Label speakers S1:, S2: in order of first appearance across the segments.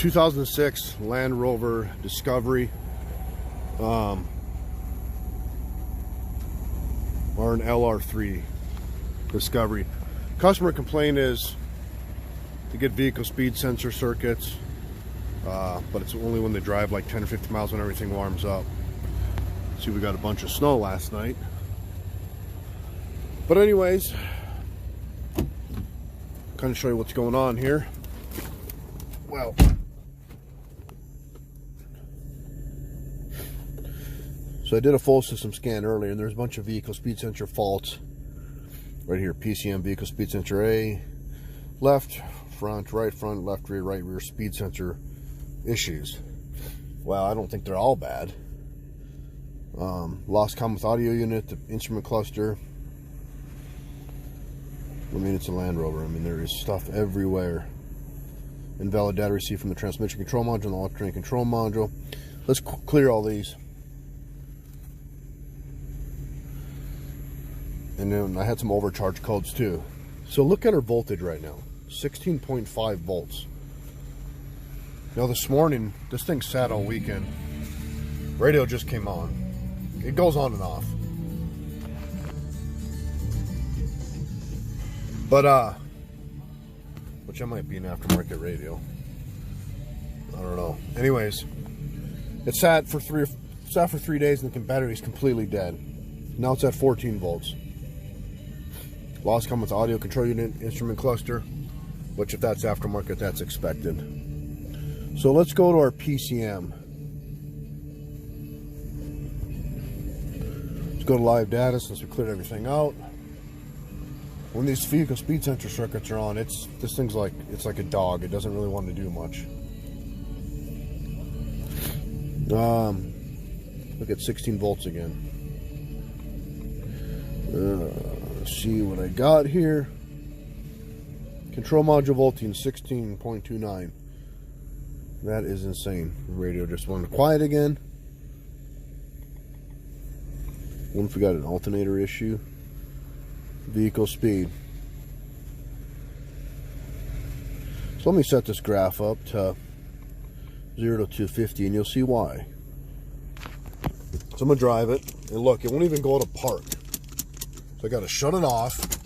S1: 2006 Land Rover Discovery, or an LR3 Discovery. Customer complaint is to get vehicle speed sensor circuits, but it's only when they drive like 10 or 50 miles when everything warms up. See, we got a bunch of snow last night. But anyways, kind of show you what's going on here. Well, so I did a full system scan earlier, and there's a bunch of vehicle speed sensor faults right here. PCM vehicle speed sensor A, left front, left rear, right rear speed sensor issues. Well, I don't think they're all bad. Lost comm with audio unit, the instrument cluster. I mean, it's a Land Rover. I mean, there is stuff everywhere. Invalid data received from the transmission control module and the alternator control module. Let's clear all these. And then I had some overcharge codes too. So look at our voltage right now, 16.5 volts. Now this morning, this thing sat all weekend. Radio just came on. It goes on and off. But, which I might be an aftermarket radio. I don't know. Anyways, it sat for 3 days and the battery's completely dead. Now it's at 14 volts. Lost comm with audio control unit, instrument cluster, which if that's aftermarket, that's expected. So let's go to our PCM. Let's go to live data since we cleared everything out. When these vehicle speed sensor circuits are on, this thing's like, it's like a dog. It doesn't really want to do much. Look at 16 volts again. Let's see what I got here. Control module voltage 16.29. That is insane. The radio just went quiet again. What if we got an alternator issue? Vehicle speed. So let me set this graph up to 0 to 250 and you'll see why. So I'm gonna drive it, and look, it won't even go to park. So I gotta shut it off,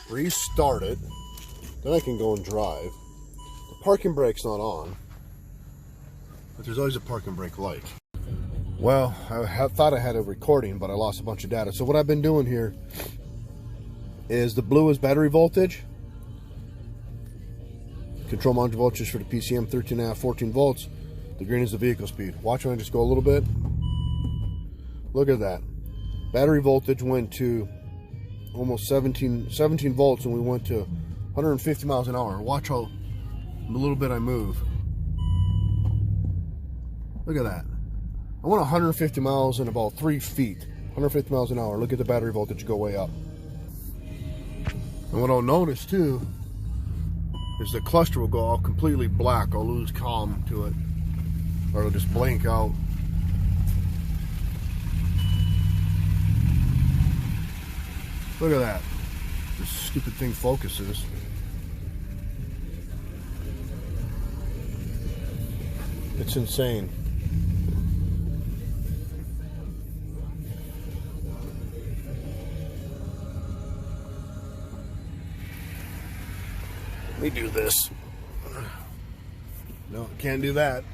S1: restart it, then I can go and drive. The parking brake's not on, but there's always a parking brake light. Well, I thought I had a recording, but I lost a bunch of data. So what I've been doing here is the blue is battery voltage. Control module voltage for the PCM, 13.5, 14 volts. The green is the vehicle speed. Watch when I just go a little bit. Look at that. Battery voltage went to almost 17 volts, and we went to 150 miles an hour. Watch how a little bit I move. Look at that. I went 150 miles in about 3 feet. 150 miles an hour. Look at the battery voltage go way up. And what I'll notice too is the cluster will go all completely black. I'll lose comm to it, or it'll just blank out. Look at that. This stupid thing focuses. It's insane. Let me do this. No, can't do that.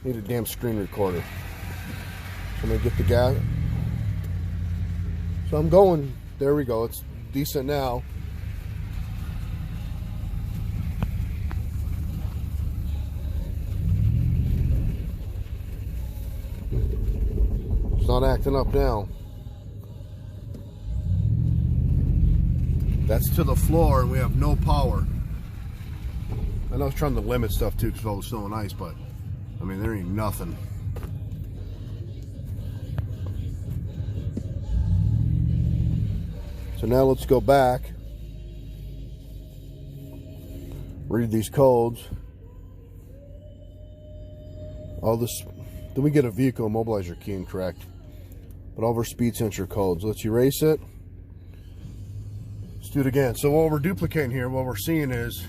S1: Need a damn screen recorder. So I'm gonna get the gas. So I'm going. There we go. It's decent now. It's not acting up now. That's to the floor, and we have no power. I know I was trying to limit stuff too because of all the snow and ice, but I mean, there ain't nothing. So now let's go back, read these codes. All this, then we get a vehicle immobilizer key incorrect, but all of our speed sensor codes. Let's erase it. Let's do it again. So what we're duplicating here, what we're seeing is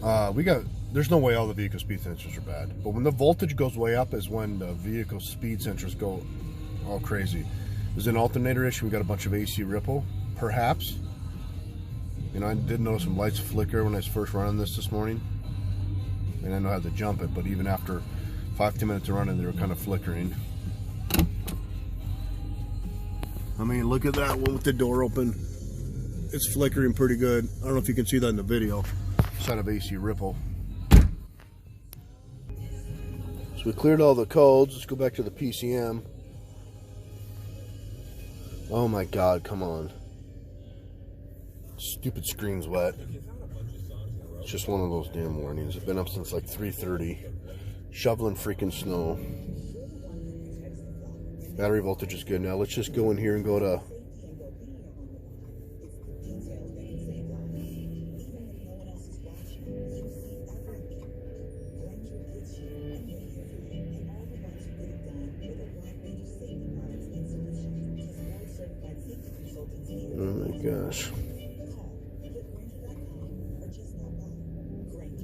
S1: There's no way all the vehicle speed sensors are bad, but when the voltage goes way up is when the vehicle speed sensors go all crazy. There's an alternator issue. We got a bunch of AC ripple, perhaps. You know, I did notice some lights flicker when I was first running this morning, and I know how to jump it, but even after 5-10 minutes of running, they were kind of flickering. I mean, look at that one with the door open. It's flickering pretty good. I don't know if you can see that in the video. Sign of AC ripple. So we cleared all the codes. Let's go back to the PCM. Oh my God, come on. Stupid screen's wet. It's just one of those damn warnings. I've been up since like 3:30, shoveling freaking snow. Battery voltage is good. Now let's just go in here and go to oh my gosh.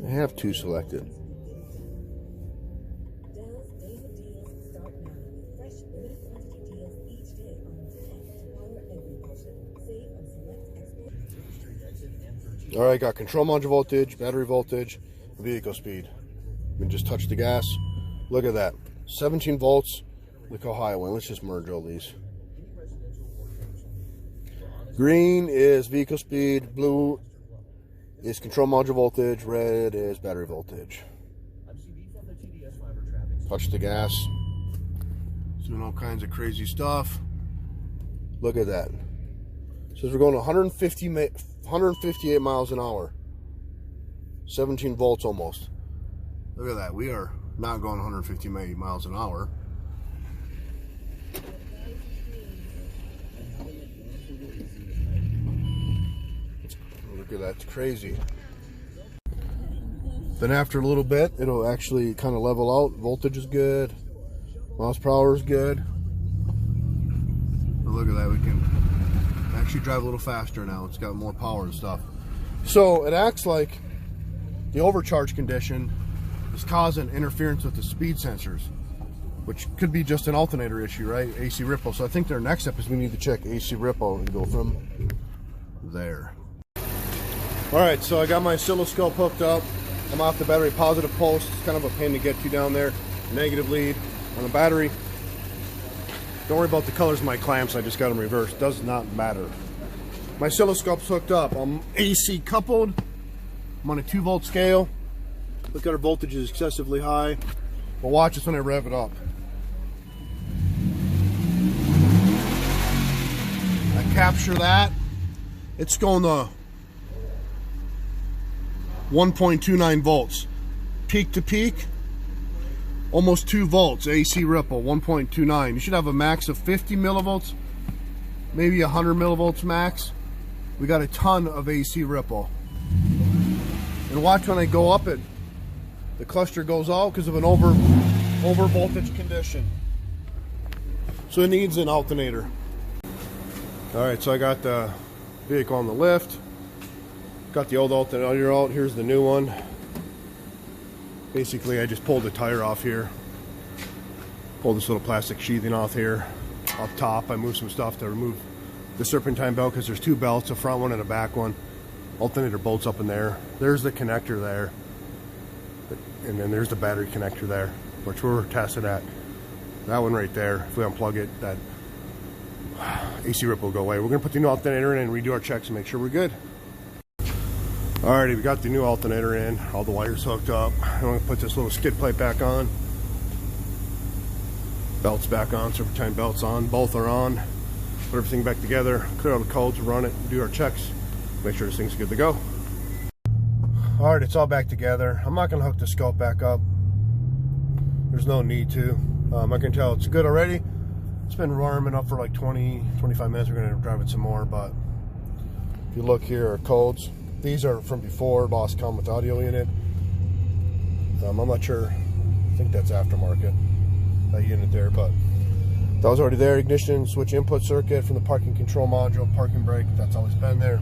S1: I have two selected. All right, got control module voltage, battery voltage, vehicle speed. We can just touch the gas. Look at that, 17 volts. Look how high I went. Let's just merge all these. Green is vehicle speed, blue is control module voltage, red is battery voltage. Touch the gas. It's doing all kinds of crazy stuff. Look at that. It says we're going 158 miles an hour. 17 volts almost. Look at that. We are not going 158 miles an hour. Look at that. It's crazy. Then after a little bit, it'll actually kind of level out. Voltage is good. Miles per hour is good. But look at that. We can actually drive a little faster now. It's got more power and stuff. So it acts like the overcharge condition is causing interference with the speed sensors, which could be just an alternator issue, right? AC ripple. So I think their next step is we need to check AC ripple and go from there. All right, so I got my oscilloscope hooked up. I'm off the battery positive post. It's kind of a pain to get to down there. Negative lead on the battery. Don't worry about the colors of my clamps. I just got them reversed. Does not matter. My oscilloscope's hooked up. I'm AC coupled. I'm on a 2-volt scale. Look at our voltage is excessively high. But watch this when I rev it up. I capture that. It's going to 1.29 volts. Peak to peak, almost 2 volts. AC ripple, 1.29. You should have a max of 50 millivolts, maybe 100 millivolts max. We got a ton of AC ripple. And watch when I go up it, the cluster goes out because of an over voltage condition. So it needs an alternator. All right, so I got the vehicle on the lift. Got the old alternator out. Here's the new one. Basically, I just pulled the tire off here. Pulled this little plastic sheathing off here. Up top, I moved some stuff to remove the serpentine belt because there's 2 belts, a front one and a back one. Alternator bolts up in there. There's the connector there. And then there's the battery connector there, which we're tested at. That one right there, if we unplug it, that AC ripple will go away. We're gonna put the new alternator in and redo our checks and make sure we're good. Alrighty, we got the new alternator in, all the wires hooked up. I'm gonna put this little skid plate back on. Belts back on, serpentine belts on, both are on. Put everything back together, clear all the codes, run it, do our checks, make sure this thing's good to go. Alright, it's all back together. I'm not gonna hook the scope back up. There's no need to. I can tell it's good already. It's been warming up for like 20-25 minutes. We're gonna drive it some more, but if you look here, our codes. These are from before, lost com with audio unit. I'm not sure, I think that's aftermarket, that unit there, but that was already there. Ignition switch input circuit from the parking control module, parking brake, that's always been there.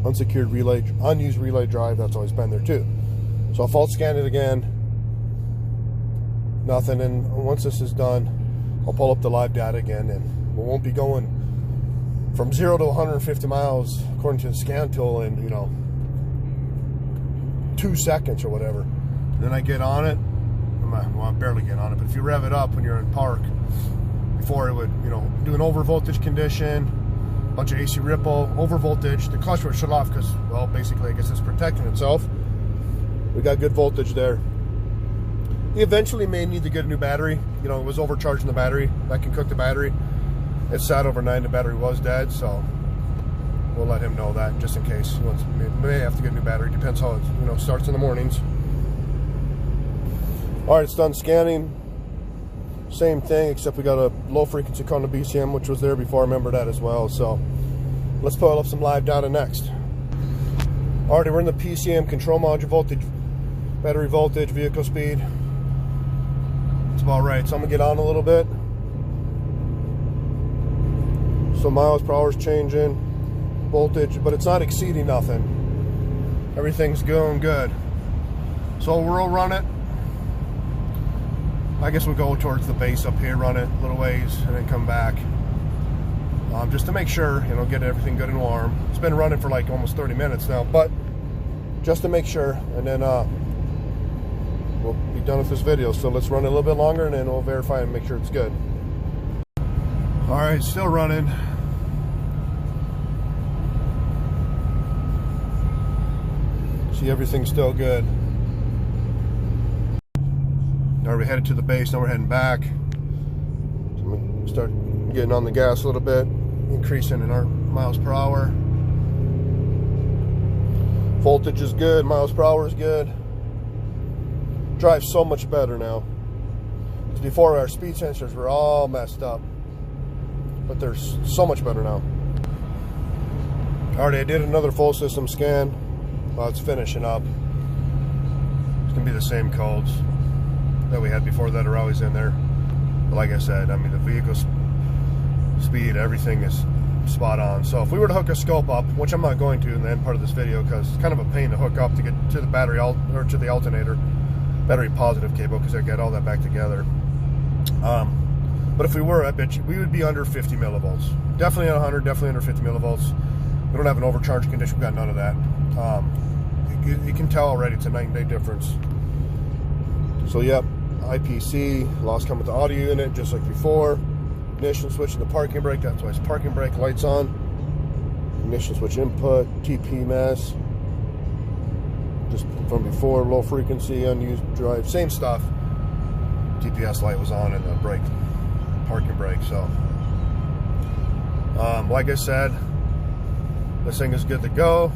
S1: unsecured relay, unused relay drive, that's always been there too. So I'll fault scan it again. Nothing, and once this is done, I'll pull up the live data again, and we won't be going from 0 to 150 miles according to the scan tool in, you know, 2 seconds or whatever. And then I get on it. Well, I'm barely getting on it, but if you rev it up when you're in park, before it would, you know, do an over voltage condition, bunch of AC ripple, over voltage. The clutch would shut off because, well, basically I guess it's protecting itself. We got good voltage there. He eventually may need to get a new battery. You know, it was overcharging the battery. That can cook the battery. It sat overnight, the battery was dead, so we'll let him know that just in case he wants, may have to get a new battery. Depends how it, you know, starts in the mornings. All right, it's done scanning. Same thing, except we got a low frequency count of BCM, which was there before. I remember that as well. So let's pull up some live data next. Alrighty, we're in the PCM control module voltage, battery voltage, vehicle speed. It's about right. So I'm gonna get on a little bit. So miles per hour is changing, voltage, but it's not exceeding nothing. Everything's going good. So we'll run it. I guess we'll go towards the base up here, run it a little ways, and then come back. Just to make sure, you know, get everything good and warm. It's been running for like almost 30 minutes now, but just to make sure, and then we'll be done with this video. So let's run it a little bit longer, and then we'll verify and make sure it's good. All right, still running. See, everything's still good. Now we're headed to the base, now we're heading back. So I'm gonna start getting on the gas a little bit, increasing in our miles per hour. Voltage is good, miles per hour is good. Drives so much better now. Because before our speed sensors were all messed up. But they're so much better now. Alright, I did another full system scan. Well, it's finishing up. It's gonna be the same codes that we had before that are always in there. But like I said, I mean, the vehicle speed, everything is spot on. So if we were to hook a scope up, which I'm not going to in the end part of this video because it's kind of a pain to hook up to get to the battery or to the alternator, battery positive cable, because I get all that back together. But if we were, I bet you we would be under 50 millivolts. Definitely 100, definitely under 50 millivolts. We don't have an overcharge condition. We've got none of that. You can tell already it's a night and day difference. So yep, IPC, loss come with the audio unit, just like before. Ignition switch in the parking brake, that's why it's parking brake, lights on. Ignition switch input, TPMS. Just from before, low frequency, unused drive, same stuff. TPS light was on in the brake, parking brake, so. Like I said, this thing is good to go.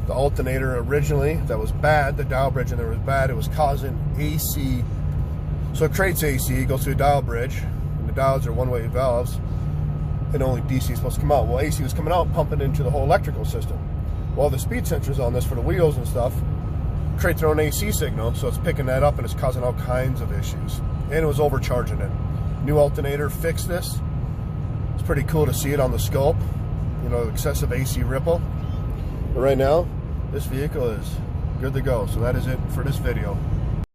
S1: The alternator originally, that was bad. The dial bridge in there was bad. It was causing AC. So it creates AC, it goes through a dial bridge. And the dials are one-way valves. And only DC is supposed to come out. Well, AC was coming out, pumping into the whole electrical system. Well, the speed sensors on this for the wheels and stuff create their own AC signal. So it's picking that up and it's causing all kinds of issues. And it was overcharging it. New alternator fixed this. It's pretty cool to see it on the scope. You know, excessive AC ripple. But right now, this vehicle is good to go. So that is it for this video.